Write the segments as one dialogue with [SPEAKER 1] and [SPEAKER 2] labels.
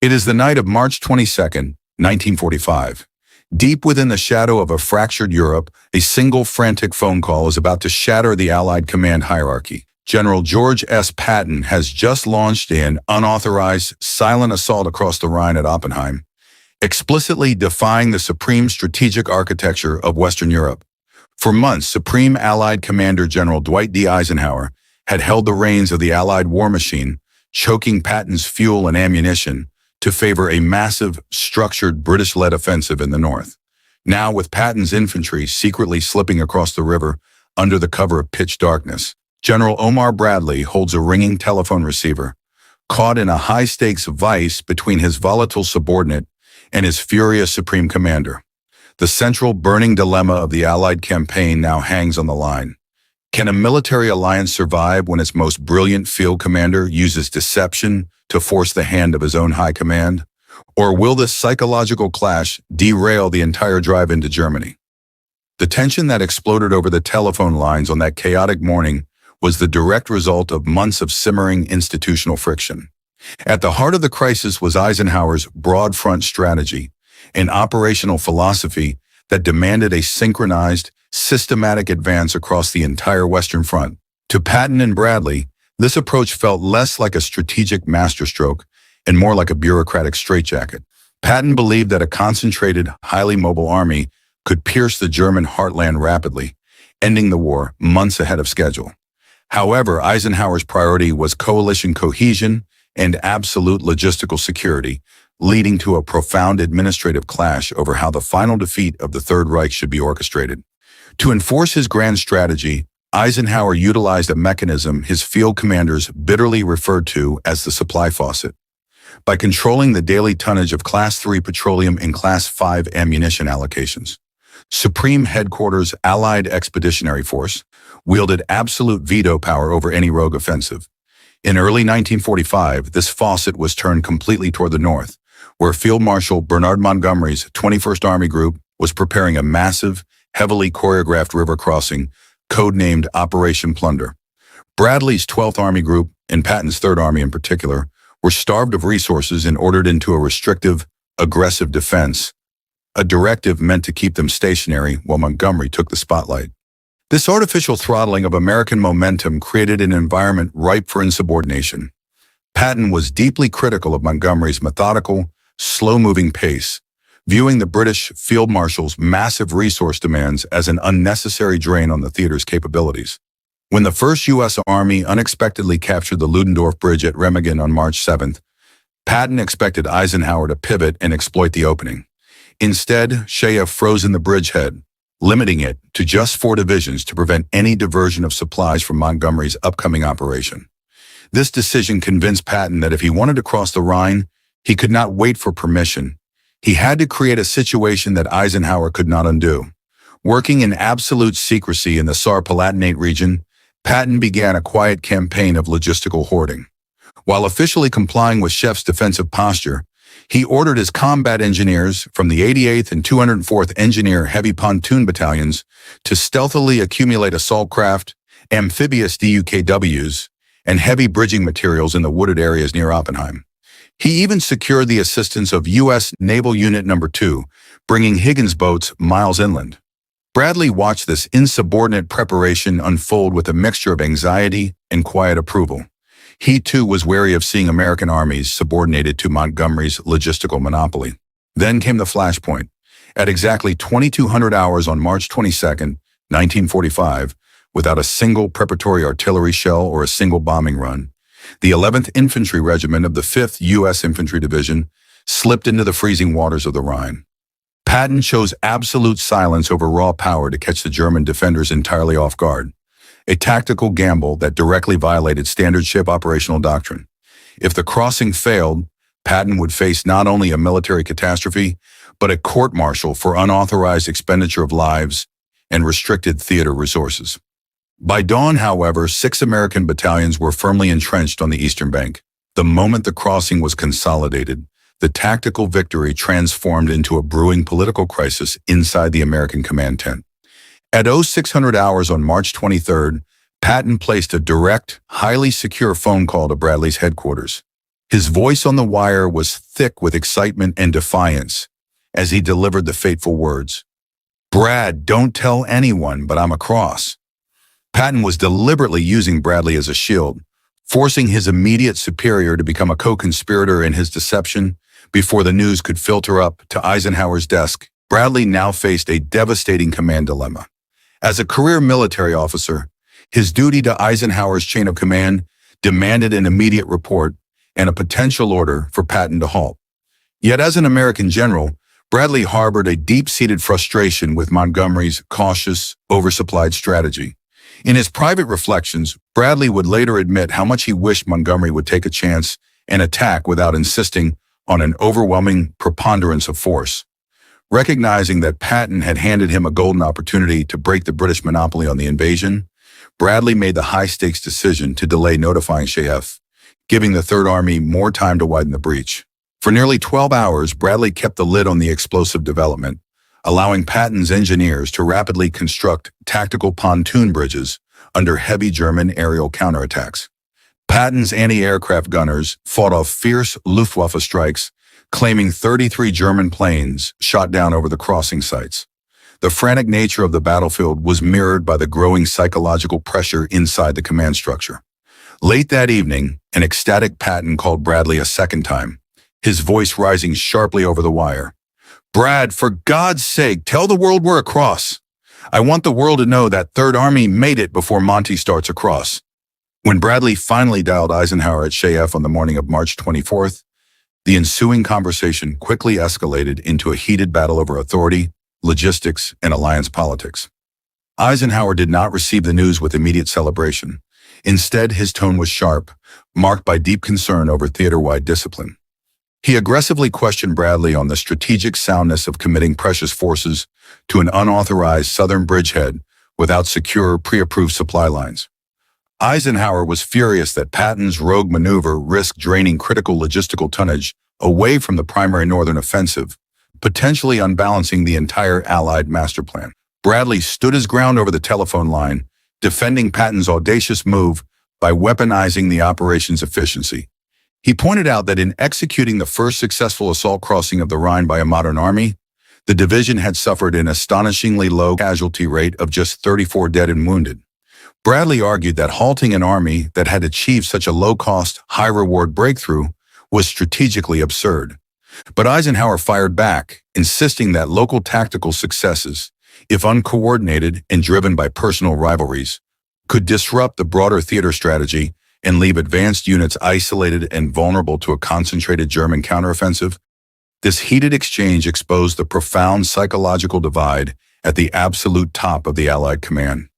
[SPEAKER 1] It is the night of March 22nd, 1945. Deep within the shadow of a fractured Europe, a single frantic phone call is about to shatter the Allied command hierarchy. General George S. Patton has just launched an unauthorized, silent assault across the Rhine at Oppenheim, explicitly defying the supreme strategic architecture of Western Europe. For months, Supreme Allied Commander General Dwight D. Eisenhower had held the reins of the Allied war machine, choking Patton's fuel and ammunition to favor a massive, structured British-led offensive in the north. Now, with Patton's infantry secretly slipping across the river under the cover of pitch darkness, General Omar Bradley holds a ringing telephone receiver, caught in a high-stakes vice between his volatile subordinate and his furious supreme commander. The central burning dilemma of the Allied campaign now hangs on the line. Can a military alliance survive when its most brilliant field commander uses deception to force the hand of his own high command? Or will this psychological clash derail the entire drive into Germany? The tension that exploded over the telephone lines on that chaotic morning was the direct result of months of simmering institutional friction. At the heart of the crisis was Eisenhower's broad front strategy, an operational philosophy that demanded a synchronized, systematic advance across the entire Western Front. To Patton and Bradley, this approach felt less like a strategic masterstroke and more like a bureaucratic straitjacket. Patton believed that a concentrated, highly mobile army could pierce the German heartland rapidly, ending the war months ahead of schedule. However, Eisenhower's priority was coalition cohesion and absolute logistical security, leading to a profound administrative clash over how the final defeat of the Third Reich should be orchestrated. To enforce his grand strategy, Eisenhower utilized a mechanism his field commanders bitterly referred to as the supply faucet. By controlling the daily tonnage of Class 3 petroleum and Class 5 ammunition allocations, Supreme Headquarters Allied Expeditionary Force wielded absolute veto power over any rogue offensive. In early 1945, this faucet was turned completely toward the north, where Field Marshal Bernard Montgomery's 21st Army Group was preparing a massive, heavily choreographed river crossing, codenamed Operation Plunder. Bradley's 12th Army Group, and Patton's 3rd Army in particular, were starved of resources and ordered into a restrictive, aggressive defense, a directive meant to keep them stationary while Montgomery took the spotlight. This artificial throttling of American momentum created an environment ripe for insubordination. Patton was deeply critical of Montgomery's methodical, slow-moving pace, viewing the British Field Marshal's massive resource demands as an unnecessary drain on the theater's capabilities. When the First U.S. Army unexpectedly captured the Ludendorff Bridge at Remagen on March 7th, Patton expected Eisenhower to pivot and exploit the opening. Instead, Shayev froze in the bridgehead, limiting it to just 4 divisions to prevent any diversion of supplies from Montgomery's upcoming operation. This decision convinced Patton that if he wanted to cross the Rhine, he could not wait for permission. He had to create a situation that Eisenhower could not undo. Working in absolute secrecy in the Saar-Palatinate region, Patton began a quiet campaign of logistical hoarding. While officially complying with Sheff's defensive posture, he ordered his combat engineers from the 88th and 204th Engineer Heavy Pontoon Battalions to stealthily accumulate assault craft, amphibious DUKWs, and heavy bridging materials in the wooded areas near Oppenheim. He even secured the assistance of U.S. Naval Unit No. 2, bringing Higgins boats miles inland. Bradley watched this insubordinate preparation unfold with a mixture of anxiety and quiet approval. He, too, was wary of seeing American armies subordinated to Montgomery's logistical monopoly. Then came the flashpoint. At exactly 2200 hours on March 22nd, 1945, without a single preparatory artillery shell or a single bombing run, the 11th Infantry Regiment of the 5th U.S. Infantry Division slipped into the freezing waters of the Rhine. Patton chose absolute silence over raw power to catch the German defenders entirely off guard, a tactical gamble that directly violated standard ship operational doctrine. If the crossing failed, Patton would face not only a military catastrophe, but a court-martial for unauthorized expenditure of lives and restricted theater resources. By dawn, however, 6 American battalions were firmly entrenched on the eastern bank. The moment the crossing was consolidated, the tactical victory transformed into a brewing political crisis inside the American command tent. At 0600 hours on March 23rd, Patton placed a direct, highly secure phone call to Bradley's headquarters. His voice on the wire was thick with excitement and defiance as he delivered the fateful words. "Brad, don't tell anyone, but I'm across." Patton was deliberately using Bradley as a shield, forcing his immediate superior to become a co-conspirator in his deception before the news could filter up to Eisenhower's desk. Bradley now faced a devastating command dilemma. As a career military officer, his duty to Eisenhower's chain of command demanded an immediate report and a potential order for Patton to halt. Yet as an American general, Bradley harbored a deep-seated frustration with Montgomery's cautious, oversupplied strategy. In his private reflections, Bradley would later admit how much he wished Montgomery would take a chance and attack without insisting on an overwhelming preponderance of force. Recognizing that Patton had handed him a golden opportunity to break the British monopoly on the invasion, Bradley made the high-stakes decision to delay notifying Shaef, giving the Third Army more time to widen the breach. For nearly 12 hours, Bradley kept the lid on the explosive development, allowing Patton's engineers to rapidly construct tactical pontoon bridges under heavy German aerial counterattacks. Patton's anti-aircraft gunners fought off fierce Luftwaffe strikes, claiming 33 German planes shot down over the crossing sites. The frantic nature of the battlefield was mirrored by the growing psychological pressure inside the command structure. Late that evening, an ecstatic Patton called Bradley a second time, his voice rising sharply over the wire. "Brad, for God's sake, tell the world we're across. I want the world to know that Third Army made it before Monty starts across." When Bradley finally dialed Eisenhower at Shaef on the morning of March 24th, the ensuing conversation quickly escalated into a heated battle over authority, logistics, and alliance politics. Eisenhower did not receive the news with immediate celebration. Instead, his tone was sharp, marked by deep concern over theater-wide discipline. He aggressively questioned Bradley on the strategic soundness of committing precious forces to an unauthorized southern bridgehead without secure, pre-approved supply lines. Eisenhower was furious that Patton's rogue maneuver risked draining critical logistical tonnage away from the primary northern offensive, potentially unbalancing the entire Allied master plan. Bradley stood his ground over the telephone line, defending Patton's audacious move by weaponizing the operation's efficiency. He pointed out that in executing the first successful assault crossing of the Rhine by a modern army, the division had suffered an astonishingly low casualty rate of just 34 dead and wounded. Bradley argued that halting an army that had achieved such a low-cost, high-reward breakthrough was strategically absurd. But Eisenhower fired back, insisting that local tactical successes, if uncoordinated and driven by personal rivalries, could disrupt the broader theater strategy and leave advanced units isolated and vulnerable to a concentrated German counteroffensive. This heated exchange exposed the profound psychological divide at the absolute top of the Allied command.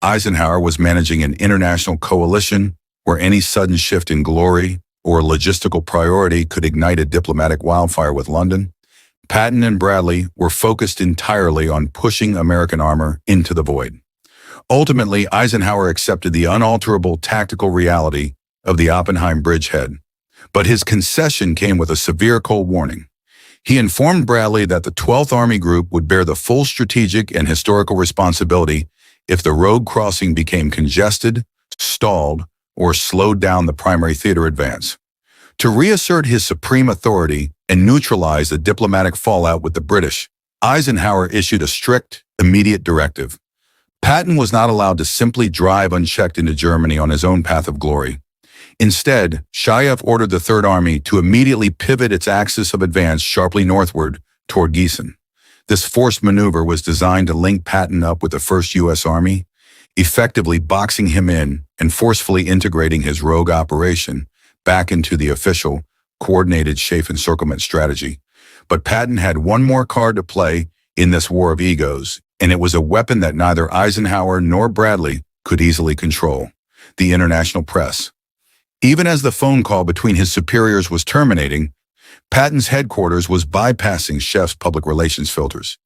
[SPEAKER 1] Eisenhower was managing an international coalition where any sudden shift in glory or logistical priority could ignite a diplomatic wildfire with London. Patton and Bradley were focused entirely on pushing American armor into the void. Ultimately, Eisenhower accepted the unalterable tactical reality of the Oppenheim bridgehead, but his concession came with a severe cold warning. He informed Bradley that the 12th Army Group would bear the full strategic and historical responsibility if the road crossing became congested, stalled, or slowed down the primary theater advance. To reassert his supreme authority and neutralize the diplomatic fallout with the British, Eisenhower issued a strict, immediate directive. Patton was not allowed to simply drive unchecked into Germany on his own path of glory. Instead, Shaef ordered the Third Army to immediately pivot its axis of advance sharply northward toward Gießen. This forced maneuver was designed to link Patton up with the First U.S. Army, effectively boxing him in and forcefully integrating his rogue operation back into the official, coordinated Shaef encirclement strategy. But Patton had one more card to play in this war of egos, and it was a weapon that neither Eisenhower nor Bradley could easily control: the international press. Even as the phone call between his superiors was terminating, Patton's headquarters was bypassing Shaef's public relations filters,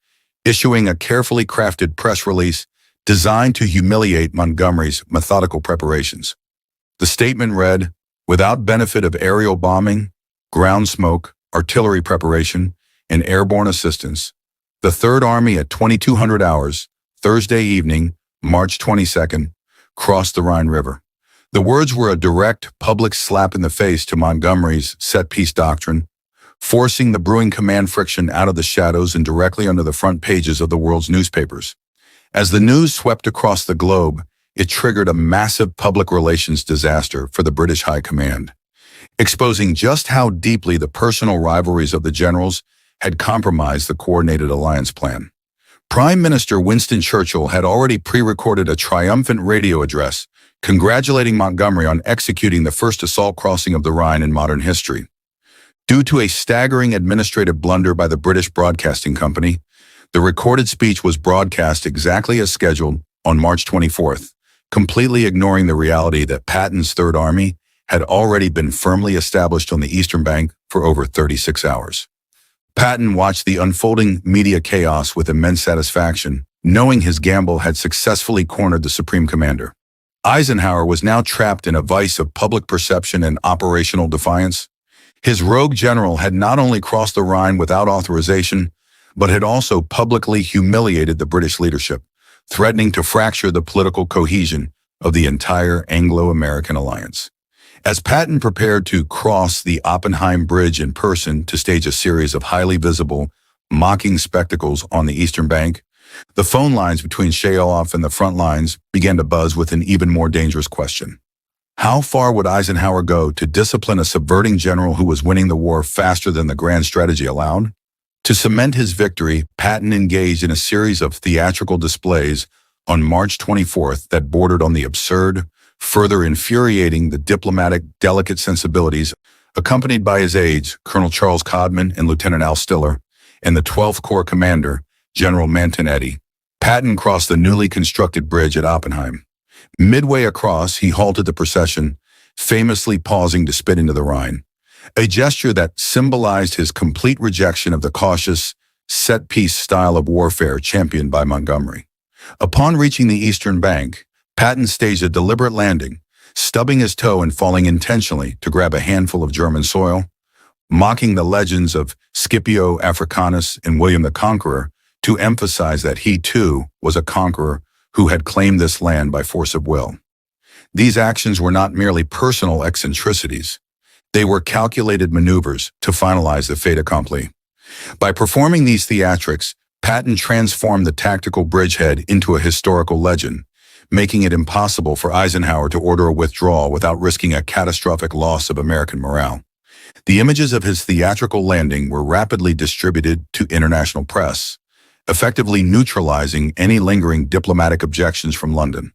[SPEAKER 1] issuing a carefully crafted press release designed to humiliate Montgomery's methodical preparations. The statement read, "Without benefit of aerial bombing, ground smoke, artillery preparation, and airborne assistance, the Third Army at 2200 hours, Thursday evening, March 22nd, crossed the Rhine River. The words were a direct, public slap in the face to Montgomery's set-piece doctrine, forcing the brewing command friction out of the shadows and directly onto the front pages of the world's newspapers. As the news swept across the globe, it triggered a massive public relations disaster for the British High Command, exposing just how deeply the personal rivalries of the generals had compromised the coordinated alliance plan. Prime Minister Winston Churchill had already pre-recorded a triumphant radio address congratulating Montgomery on executing the first assault crossing of the Rhine in modern history. Due to a staggering administrative blunder by the British Broadcasting Company, the recorded speech was broadcast exactly as scheduled on March 24th, completely ignoring the reality that Patton's Third Army had already been firmly established on the eastern bank for over 36 hours. Patton watched the unfolding media chaos with immense satisfaction, knowing his gamble had successfully cornered the Supreme Commander. Eisenhower was now trapped in a vice of public perception and operational defiance. His rogue general had not only crossed the Rhine without authorization, but had also publicly humiliated the British leadership, threatening to fracture the political cohesion of the entire Anglo-American alliance. As Patton prepared to cross the Oppenheim Bridge in person to stage a series of highly visible, mocking spectacles on the eastern bank, the phone lines between Shayoff and the front lines began to buzz with an even more dangerous question. How far would Eisenhower go to discipline a subverting general who was winning the war faster than the grand strategy allowed? To cement his victory, Patton engaged in a series of theatrical displays on March 24th that bordered on the absurd, further infuriating the diplomatic, delicate sensibilities, accompanied by his aides, Colonel Charles Codman and Lieutenant Al Stiller, and the 12th Corps commander, General Manton Eddy. Patton crossed the newly constructed bridge at Oppenheim. Midway across, he halted the procession, famously pausing to spit into the Rhine, a gesture that symbolized his complete rejection of the cautious, set-piece style of warfare championed by Montgomery. Upon reaching the eastern bank, Patton staged a deliberate landing, stubbing his toe and falling intentionally to grab a handful of German soil, mocking the legends of Scipio Africanus and William the Conqueror to emphasize that he, too, was a conqueror who had claimed this land by force of will. These actions were not merely personal eccentricities. They were calculated maneuvers to finalize the fait accompli. By performing these theatrics, Patton transformed the tactical bridgehead into a historical legend, making it impossible for Eisenhower to order a withdrawal without risking a catastrophic loss of American morale. The images of his theatrical landing were rapidly distributed to international press, effectively neutralizing any lingering diplomatic objections from London.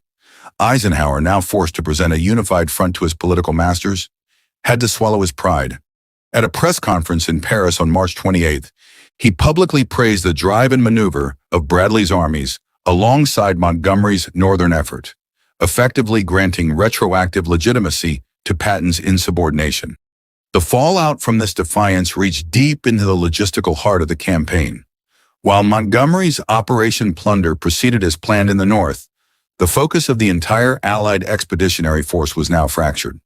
[SPEAKER 1] Eisenhower, now forced to present a unified front to his political masters, had to swallow his pride. At a press conference in Paris on March 28th, he publicly praised the drive and maneuver of Bradley's armies alongside Montgomery's northern effort, effectively granting retroactive legitimacy to Patton's insubordination. The fallout from this defiance reached deep into the logistical heart of the campaign. While Montgomery's Operation Plunder proceeded as planned in the north, the focus of the entire Allied expeditionary force was now fractured.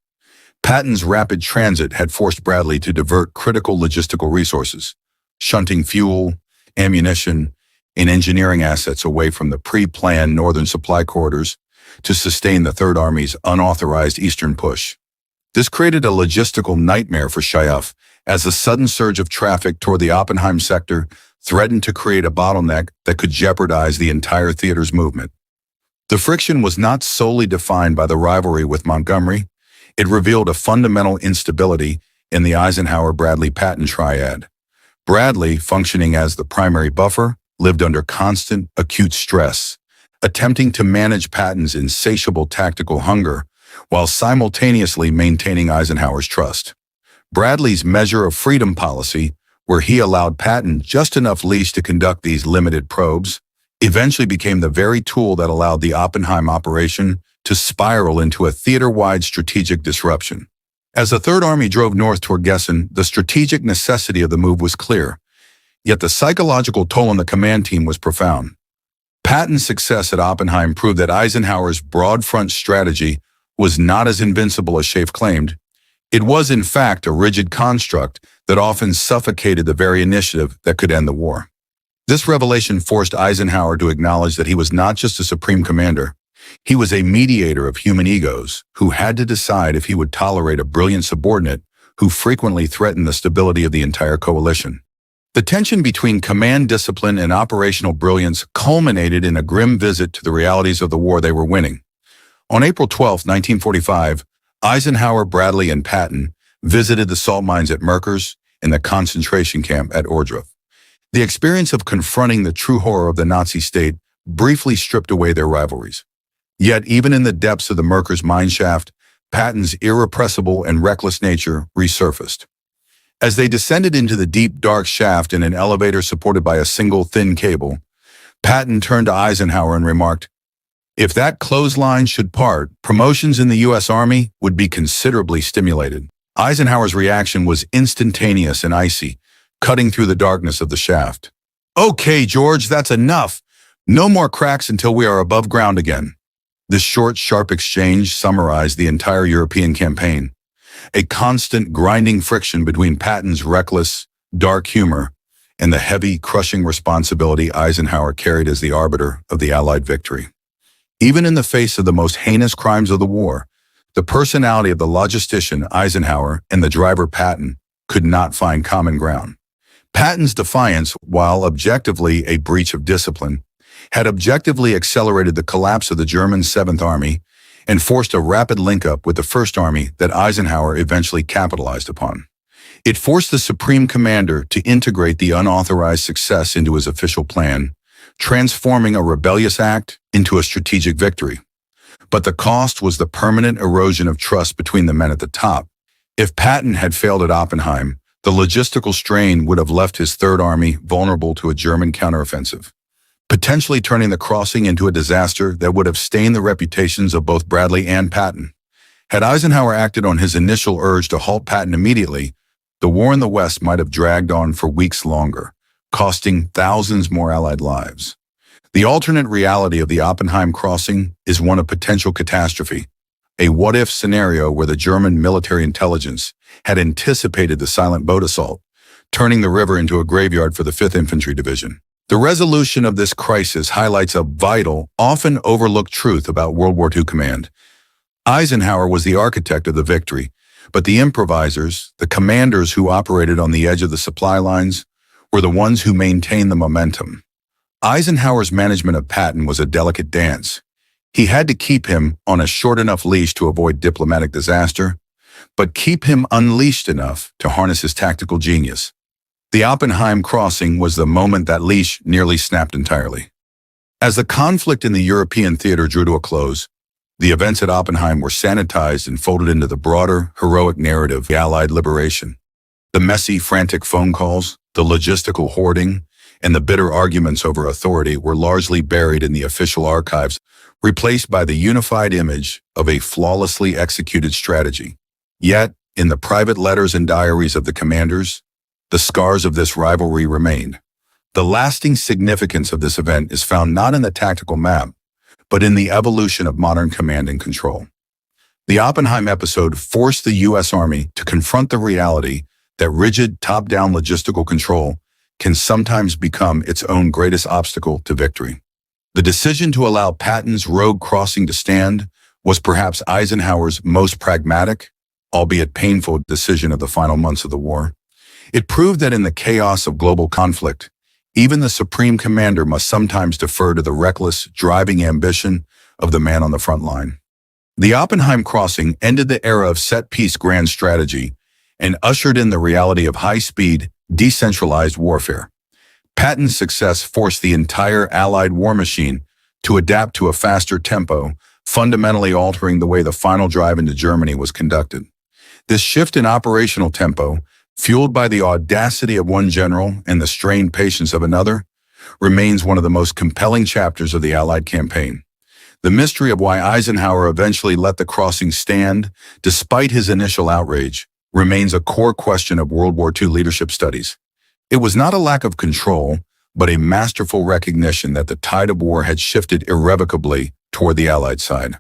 [SPEAKER 1] Patton's rapid transit had forced Bradley to divert critical logistical resources, shunting fuel, ammunition, and engineering assets away from the pre-planned northern supply corridors to sustain the Third Army's unauthorized eastern push. This created a logistical nightmare for Shayoff, as the sudden surge of traffic toward the Oppenheim sector threatened to create a bottleneck that could jeopardize the entire theater's movement. The friction was not solely defined by the rivalry with Montgomery. It revealed a fundamental instability in the Eisenhower-Bradley-Patton triad. Bradley, functioning as the primary buffer, lived under constant, acute stress, attempting to manage Patton's insatiable tactical hunger while simultaneously maintaining Eisenhower's trust. Bradley's measure of freedom policy, where he allowed Patton just enough leash to conduct these limited probes, eventually became the very tool that allowed the Oppenheim operation to spiral into a theater-wide strategic disruption. As the Third Army drove north toward Gießen, the strategic necessity of the move was clear, yet the psychological toll on the command team was profound. Patton's success at Oppenheim proved that Eisenhower's broad front strategy was not as invincible as Shayoff claimed. It was, in fact, a rigid construct that often suffocated the very initiative that could end the war. This revelation forced Eisenhower to acknowledge that he was not just a supreme commander. He was a mediator of human egos who had to decide if he would tolerate a brilliant subordinate who frequently threatened the stability of the entire coalition. The tension between command discipline and operational brilliance culminated in a grim visit to the realities of the war they were winning. On April 12, 1945, Eisenhower, Bradley, and Patton visited the salt mines at Merkers and the concentration camp at Ohrdruf. The experience of confronting the true horror of the Nazi state briefly stripped away their rivalries. Yet, even in the depths of the Merkers mine shaft, Patton's irrepressible and reckless nature resurfaced. As they descended into the deep, dark shaft in an elevator supported by a single thin cable, Patton turned to Eisenhower and remarked, "If that clothesline should part, promotions in the U.S. Army would be considerably stimulated." Eisenhower's reaction was instantaneous and icy, cutting through the darkness of the shaft. "Okay, George, that's enough. No more cracks until we are above ground again." This short, sharp exchange summarized the entire European campaign, a constant grinding friction between Patton's reckless, dark humor and the heavy, crushing responsibility Eisenhower carried as the arbiter of the Allied victory. Even in the face of the most heinous crimes of the war, the personality of the logistician Eisenhower and the driver Patton could not find common ground. Patton's defiance, while objectively a breach of discipline, had objectively accelerated the collapse of the German 7th Army and forced a rapid link-up with the 1st Army that Eisenhower eventually capitalized upon. It forced the Supreme Commander to integrate the unauthorized success into his official plan, transforming a rebellious act into a strategic victory. But the cost was the permanent erosion of trust between the men at the top. If Patton had failed at Oppenheim, the logistical strain would have left his Third Army vulnerable to a German counteroffensive, potentially turning the crossing into a disaster that would have stained the reputations of both Bradley and Patton. Had Eisenhower acted on his initial urge to halt Patton immediately, the war in the West might have dragged on for weeks longer, costing thousands more Allied lives. The alternate reality of the Oppenheim crossing is one of potential catastrophe, a what-if scenario where the German military intelligence had anticipated the silent boat assault, turning the river into a graveyard for the 5th Infantry Division. The resolution of this crisis highlights a vital, often overlooked truth about World War II command. Eisenhower was the architect of the victory, but the improvisers, the commanders who operated on the edge of the supply lines, were the ones who maintained the momentum. Eisenhower's management of Patton was a delicate dance. He had to keep him on a short enough leash to avoid diplomatic disaster, but keep him unleashed enough to harness his tactical genius. The Oppenheim crossing was the moment that leash nearly snapped entirely. As the conflict in the European theater drew to a close, the events at Oppenheim were sanitized and folded into the broader, heroic narrative of Allied liberation. The messy, frantic phone calls, the logistical hoarding, and the bitter arguments over authority were largely buried in the official archives, replaced by the unified image of a flawlessly executed strategy. Yet, in the private letters and diaries of the commanders, the scars of this rivalry remained. The lasting significance of this event is found not in the tactical map, but in the evolution of modern command and control. The Oppenheim episode forced the U.S. Army to confront the reality that rigid, top-down logistical control can sometimes become its own greatest obstacle to victory. The decision to allow Patton's rogue crossing to stand was perhaps Eisenhower's most pragmatic, albeit painful, decision of the final months of the war. It proved that in the chaos of global conflict, even the Supreme Commander must sometimes defer to the reckless, driving ambition of the man on the front line. The Oppenheim crossing ended the era of set-piece grand strategy and ushered in the reality of high-speed, decentralized warfare. Patton's success forced the entire Allied war machine to adapt to a faster tempo, fundamentally altering the way the final drive into Germany was conducted. This shift in operational tempo, fueled by the audacity of one general and the strained patience of another, remains one of the most compelling chapters of the Allied campaign. The mystery of why Eisenhower eventually let the crossing stand, despite his initial outrage, remains a core question of World War II leadership studies. It was not a lack of control, but a masterful recognition that the tide of war had shifted irrevocably toward the Allied side.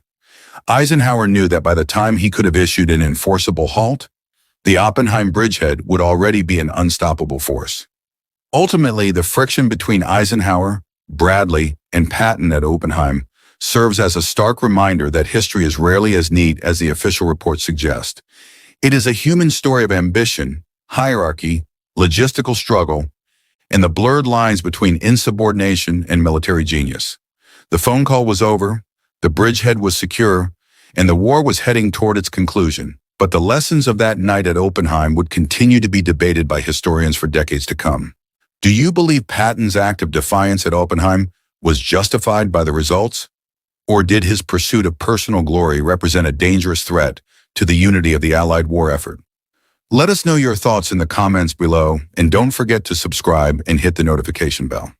[SPEAKER 1] Eisenhower knew that by the time he could have issued an enforceable halt, the Oppenheim bridgehead would already be an unstoppable force. Ultimately, the friction between Eisenhower, Bradley, and Patton at Oppenheim serves as a stark reminder that history is rarely as neat as the official reports suggest. It is a human story of ambition, hierarchy, logistical struggle, and the blurred lines between insubordination and military genius. The phone call was over, the bridgehead was secure, and the war was heading toward its conclusion. But the lessons of that night at Oppenheim would continue to be debated by historians for decades to come. Do you believe Patton's act of defiance at Oppenheim was justified by the results? Or did his pursuit of personal glory represent a dangerous threat to the unity of the Allied war effort? Let us know your thoughts in the comments below, and don't forget to subscribe and hit the notification bell.